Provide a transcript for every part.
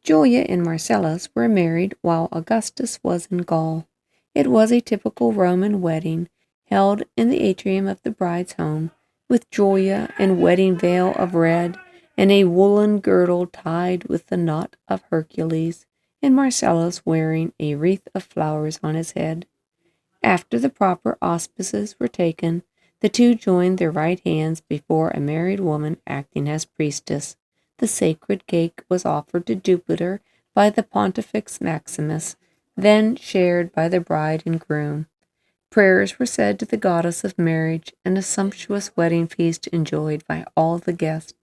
Julia and Marcellus were married while Augustus was in Gaul. It was a typical Roman wedding, held in the atrium of the bride's home, with Julia in wedding veil of red and a woolen girdle tied with the knot of Hercules, and Marcellus wearing a wreath of flowers on his head. After the proper auspices were taken, the two joined their right hands before a married woman acting as priestess. The sacred cake was offered to Jupiter by the Pontifex Maximus, then shared by the bride and groom. Prayers were said to the goddess of marriage, and a sumptuous wedding feast enjoyed by all the guests.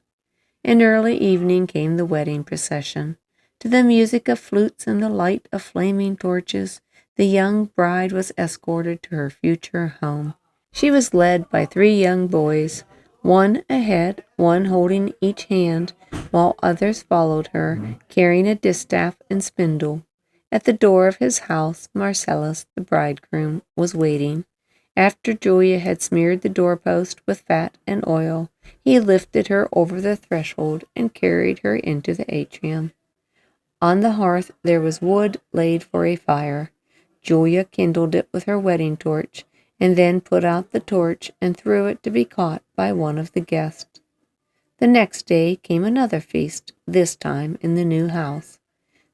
In early evening came the wedding procession. To the music of flutes and the light of flaming torches, the young bride was escorted to her future home. She was led by 3 young boys, one ahead, one holding each hand, while others followed her, carrying a distaff and spindle. At the door of his house, Marcellus, the bridegroom, was waiting. After Julia had smeared the doorpost with fat and oil, he lifted her over the threshold and carried her into the atrium. On the hearth there was wood laid for a fire. Julia kindled it with her wedding torch, and then put out the torch and threw it to be caught by one of the guests. The next day came another feast, this time in the new house.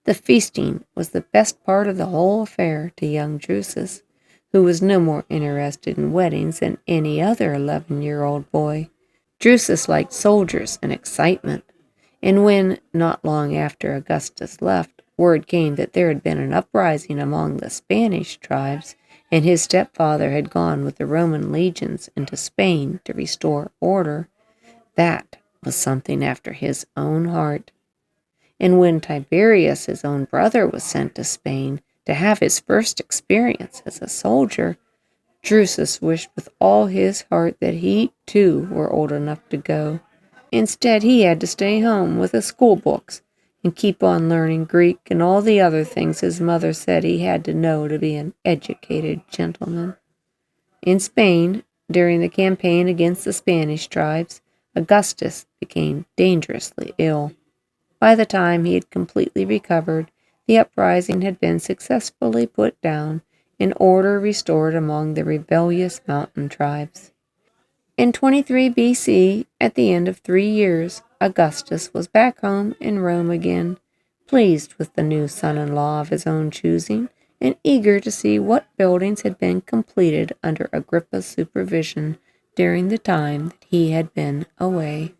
The feasting was the best part of the whole affair to young Drusus, who was no more interested in weddings than any other 11-year-old boy. Drusus liked soldiers and excitement, and when, not long after Augustus left, word came that there had been an uprising among the Spanish tribes, and his stepfather had gone with the Roman legions into Spain to restore order, that was something after his own heart. And when Tiberius, his own brother, was sent to Spain to have his first experience as a soldier, Drusus wished with all his heart that he, too, were old enough to go. Instead, he had to stay home with his school books and keep on learning Greek and all the other things his mother said he had to know to be an educated gentleman. In Spain, during the campaign against the Spanish tribes, Augustus became dangerously ill. By the time he had completely recovered, the uprising had been successfully put down and order restored among the rebellious mountain tribes. In 23 BC, at the end of 3 years, Augustus was back home in Rome again, pleased with the new son-in-law of his own choosing and eager to see what buildings had been completed under Agrippa's supervision during the time that he had been away.